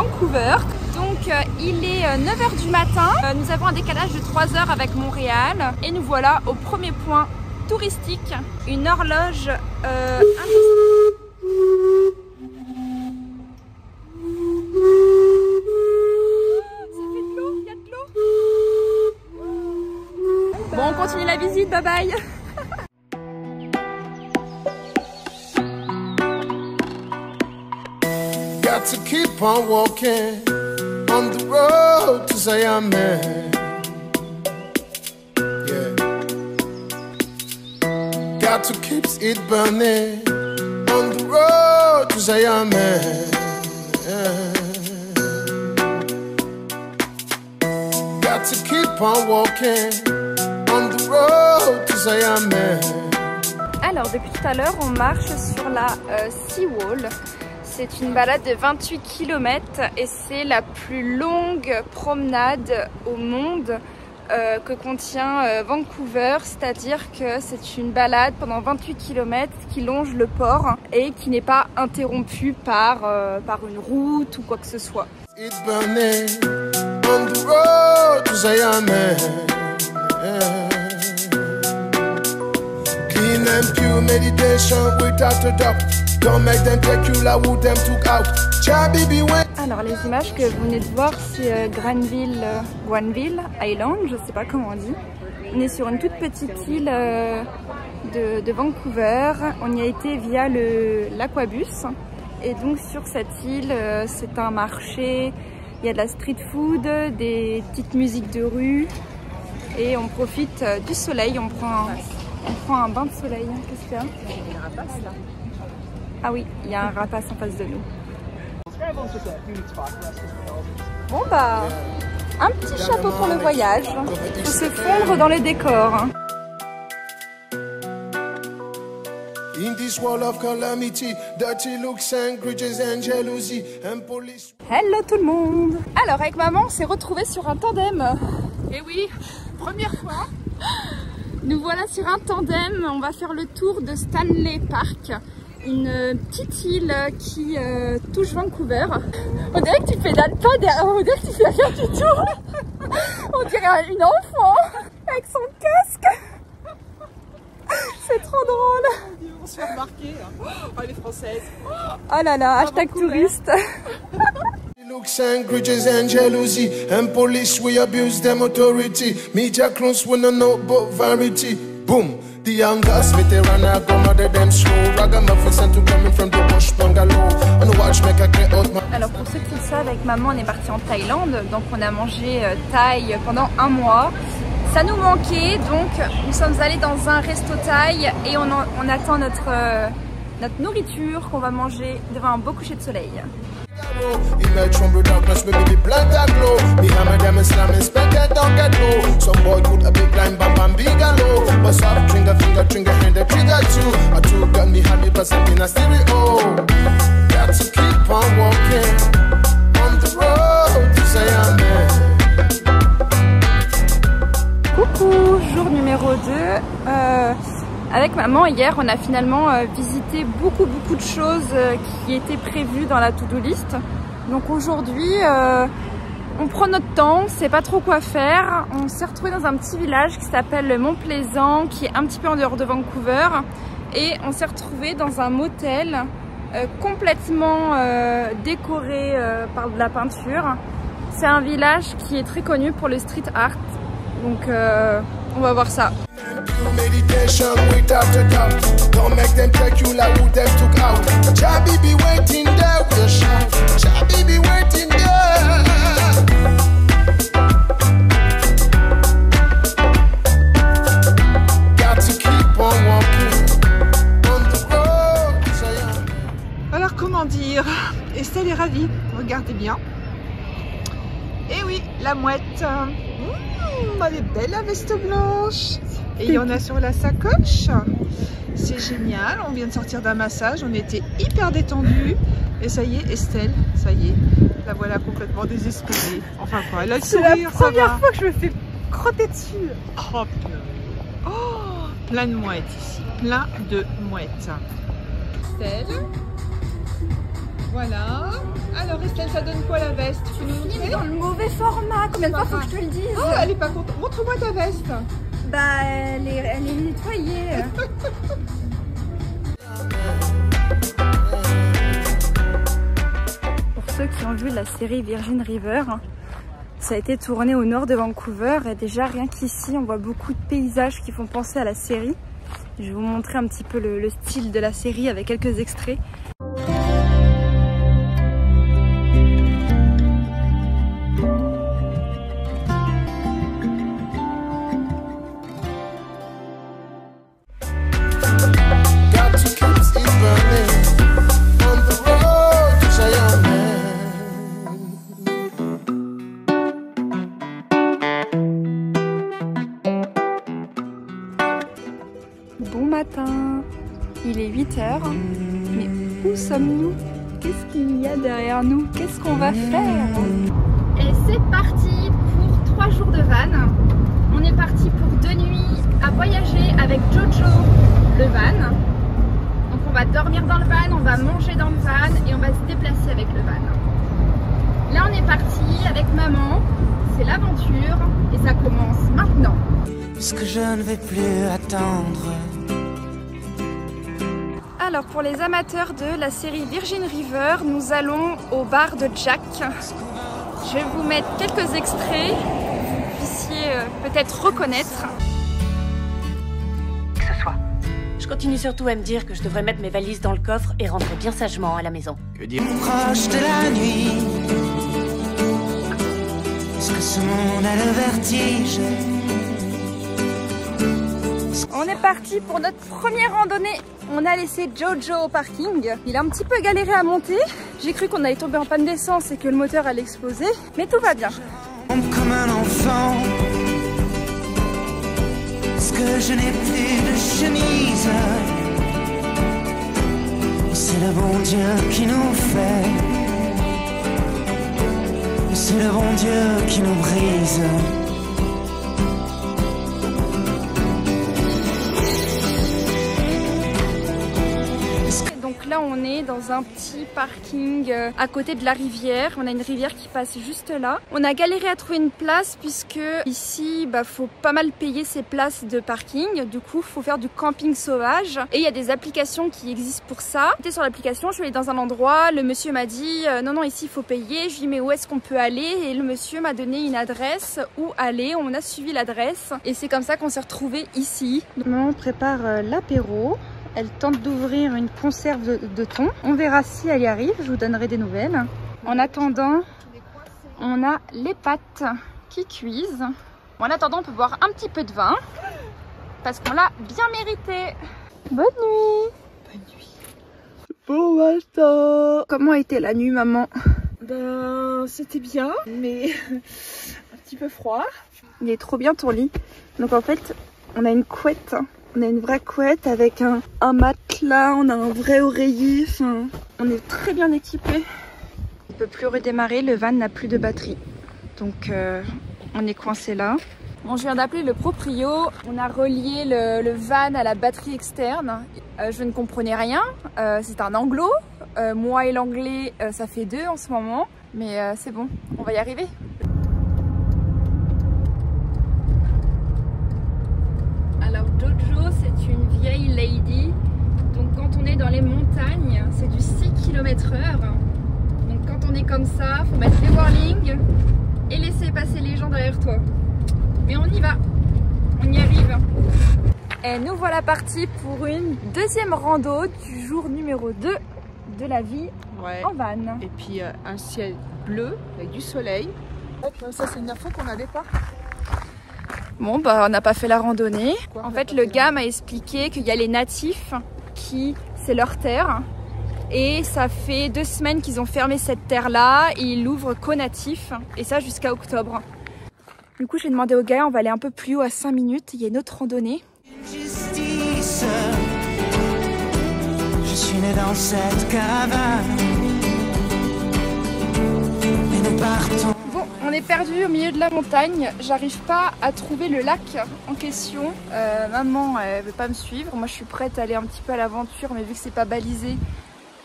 Vancouver. Donc il est 9h du matin, nous avons un décalage de 3 heures avec Montréal et nous voilà au premier point touristique, une horloge Bon, on continue la visite, bye bye. Got to keep on walking on the road to Zion, man. Yeah. Got to keep it burning on the road to Zion, man. Yeah. Got to keep on walking on the road to Zion, man. Alors, depuis tout à l'heure, on marche sur la Seawall. C'est une balade de 28 km et c'est la plus longue promenade au monde que contient Vancouver. C'est-à-dire que c'est une balade pendant 28 km qui longe le port et qui n'est pas interrompue par une route ou quoi que ce soit. It's burning on the road to Zion, man. Yeah. Clean and pure meditation without a doubt. Don't make them take you like who them took out. Alors les images que vous venez de voir, c'est Granville Island, je sais pas comment on dit. On est sur une toute petite île de Vancouver. On y a été via l'aquabus. Et donc sur cette île, c'est un marché. Il y a de la street food, des petites musiques de rue. Et on profite du soleil. On prend un bain de soleil. Qu'est-ce qu'il y a? Il y a des rapaces là. Ah oui, il y a un rapace en face de nous. Bon bah, un petit chapeau pour le voyage, pour se fondre dans les décors. Hello tout le monde. Alors avec maman, on s'est retrouvés sur un tandem. Et oui, première fois. Nous voilà sur un tandem, on va faire le tour de Stanley Park. Une petite île qui touche Vancouver. On dirait que tu pédales pas derrière, on dirait que tu fais rien du tout. On dirait une enfant avec son casque. C'est trop drôle. On se fait remarquer. Oh, les Françaises. Oh là là, hashtag touriste. Looks and grudges and jealousy and police we abuse them authority. Media clones wanna know but variety. Boom. The young girls veteran are gone other them slow. Ragamuffins and to coming from the bush bungalow. On the watch make a clear out. Alors pour ceux qui le savent, avec maman on est parti en Thaïlande, donc on a mangé thaï pendant un mois. Ça nous manquait, donc nous sommes allés dans un resto thaï et on attend notre nourriture qu'on va manger devant un beau coucher de soleil. Coucou, jour numéro 2. Avec maman, hier, on a finalement visité beaucoup de choses qui étaient prévues dans la to-do list. Donc aujourd'hui, on prend notre temps, on ne sait pas trop quoi faire. On s'est retrouvé dans un petit village qui s'appelle le Mont Plaisant, qui est un petit peu en dehors de Vancouver. Et on s'est retrouvé dans un motel complètement décoré par de la peinture. C'est un village qui est très connu pour le street art. Donc on va voir ça. Meditation without a doubt. Don't make them take you like who them took out. Chabi be waiting there with a shout. Chabi be waiting there. Got to keep on walking on the road. Alors comment dire, Estelle est ravie, regardez bien. Et oui, la mouette. Elle est belle la veste blanche. Et il y en a sur la sacoche. C'est génial. On vient de sortir d'un massage. On était hyper détendus. Et ça y est, Estelle, ça y est. La voilà complètement désespérée. Enfin quoi, elle a le sourire, ça va. C'est la première fois que je me fais crotter dessus. Oh, oh, plein de mouettes ici. Plein de mouettes. Estelle. Voilà. Alors Estelle, ça donne quoi la veste? Tu peux nous montrer? Dans le mauvais format, combien de fois faut que je te le dise? Oh, elle est pas contente. Montre-moi ta veste. Bah, elle est nettoyée. Pour ceux qui ont vu la série Virgin River, ça a été tourné au nord de Vancouver et déjà rien qu'ici on voit beaucoup de paysages qui font penser à la série. Je vais vous montrer un petit peu le style de la série avec quelques extraits. Bon matin, il est 8 h, mais où sommes-nous? Qu'est-ce qu'il y a derrière nous? Qu'est-ce qu'on va faire? Et c'est parti pour 3 jours de van. On est parti pour 2 nuits à voyager avec Jojo, le van. Donc on va dormir dans le van, on va manger dans le van et on va se déplacer avec le van. Là on est parti avec maman, c'est l'aventure et ça commence maintenant. Parce que je ne vais plus attendre. Alors pour les amateurs de la série Virgin River, nous allons au bar de Jack. Je vais vous mettre quelques extraits, que vous puissiez peut-être reconnaître. Ce soir. Je continue surtout à me dire que je devrais mettre mes valises dans le coffre et rentrer bien sagement à la maison. Que dire proche de la nuit? Est-ce que ce monde a le vertige? On est parti pour notre première randonnée. On a laissé Jojo au parking. Il a un petit peu galéré à monter. J'ai cru qu'on allait tomber en panne d'essence et que le moteur allait exploser. Mais tout va bien. Comme un enfant. Est-ce que je n'ai plus de chemise? C'est le bon Dieu qui nous fait. C'est le bon Dieu qui nous brise. Donc là on est dans un petit parking à côté de la rivière. On a une rivière qui passe juste là. On a galéré à trouver une place puisque ici faut pas mal payer ses places de parking. Du coup faut faire du camping sauvage et il y a des applications qui existent pour ça. J'étais sur l'application, je suis allée dans un endroit, le monsieur m'a dit non ici il faut payer. Je lui ai dit mais où est-ce qu'on peut aller? Et le monsieur m'a donné une adresse où aller. On a suivi l'adresse et c'est comme ça qu'on s'est retrouvés ici. On prépare l'apéro. Elle tente d'ouvrir une conserve de thon. On verra si elle y arrive, je vous donnerai des nouvelles. En attendant, on a les pâtes qui cuisent. En attendant, on peut boire un petit peu de vin parce qu'on l'a bien mérité. Bonne nuit. Bonne nuit. Bon matin. Comment a été la nuit, maman? Ben, c'était bien, mais un petit peu froid. Il est trop bien ton lit. Donc en fait, on a une couette. On a une vraie couette avec un matelas, on a un vrai oreiller, enfin, on est très bien équipé. On ne peut plus redémarrer, le van n'a plus de batterie. Donc on est coincé là. Bon, je viens d'appeler le proprio, on a relié le van à la batterie externe. Je ne comprenais rien, c'est un anglo. Moi et l'anglais, ça fait 2 en ce moment. Mais c'est bon, on va y arriver. Alors Jojo, c'est une vieille lady, donc quand on est dans les montagnes, c'est du 6 km/h. Donc quand on est comme ça, faut mettre les warnings et laisser passer les gens derrière toi. Mais on y va, on y arrive. Et nous voilà partis pour une deuxième rando du jour numéro 2 de la vie en van. Et puis un ciel bleu avec du soleil. Ça c'est une info qu'on n'avait pas. Bon on n'a pas fait la randonnée. En fait le gars m'a expliqué qu'il y a les natifs qui, c'est leur terre. Et ça fait 2 semaines qu'ils ont fermé cette terre là et ils l'ouvrent qu'aux natifs. Et ça jusqu'à octobre. Du coup j'ai demandé au gars, on va aller un peu plus haut à 5 minutes, il y a une autre randonnée. Justice. Je suis né dans cette caravane. Et nous partons. Bon, on est perdu au milieu de la montagne. J'arrive pas à trouver le lac en question. Maman, elle veut pas me suivre. Moi, je suis prête à aller un petit peu à l'aventure, mais vu que c'est pas balisé,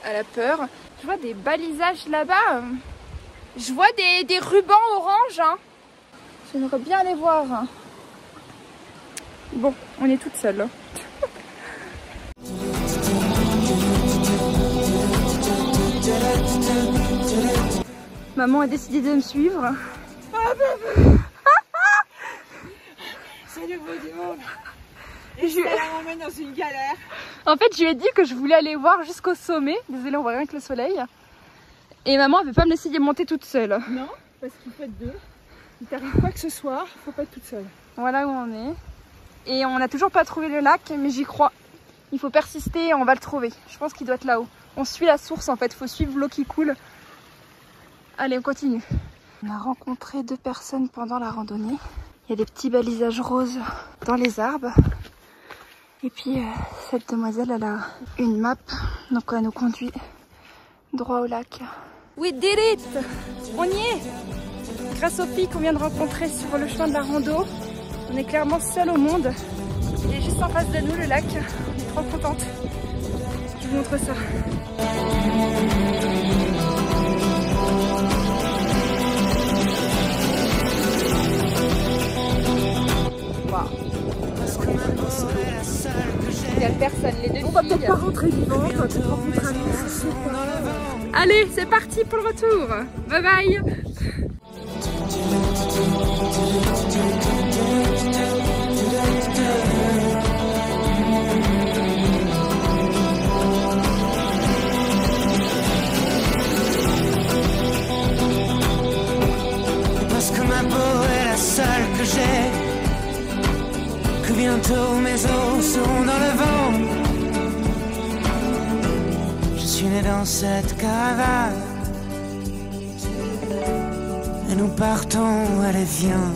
Elle a peur. Je vois des balisages là-bas. Je vois des rubans orange. Hein. J'aimerais bien aller voir. Bon, on est toute seule. Maman a décidé de me suivre. C'est le beau du monde. Et je la emmène dans une galère. En fait, je lui ai dit que je voulais aller voir jusqu'au sommet. Désolée, on voit rien que le soleil. Et maman, elle veut pas me laisser y monter toute seule. Non, parce qu'il faut être deux. Il t'arrive quoi que ce soit, faut pas être toute seule. Voilà où on est. Et on n'a toujours pas trouvé le lac, mais j'y crois. Il faut persister et on va le trouver. Je pense qu'il doit être là-haut. On suit la source en fait, il faut suivre l'eau qui coule. Allez, on continue. On a rencontré 2 personnes pendant la randonnée. Il y a des petits balisages roses dans les arbres. Et puis cette demoiselle, elle a une map, donc elle nous conduit droit au lac. We did it! On y est! Grâce aux filles qu'on vient de rencontrer sur le chemin de la rando, on est clairement seul au monde. Il est juste en face de nous le lac. On est trop contente. Je vous montre ça. Il y a personne, les 2 filles. On va peut-être pas rentrer vivante, on va peut-être rencontrer un autre, je sais pas. Allez, c'est parti pour le retour. Bye bye. Parce que ma peau est la seule que j'ai, que bientôt mes os seront dans le vent. Je suis né dans cette caravane et nous partons, allez viens.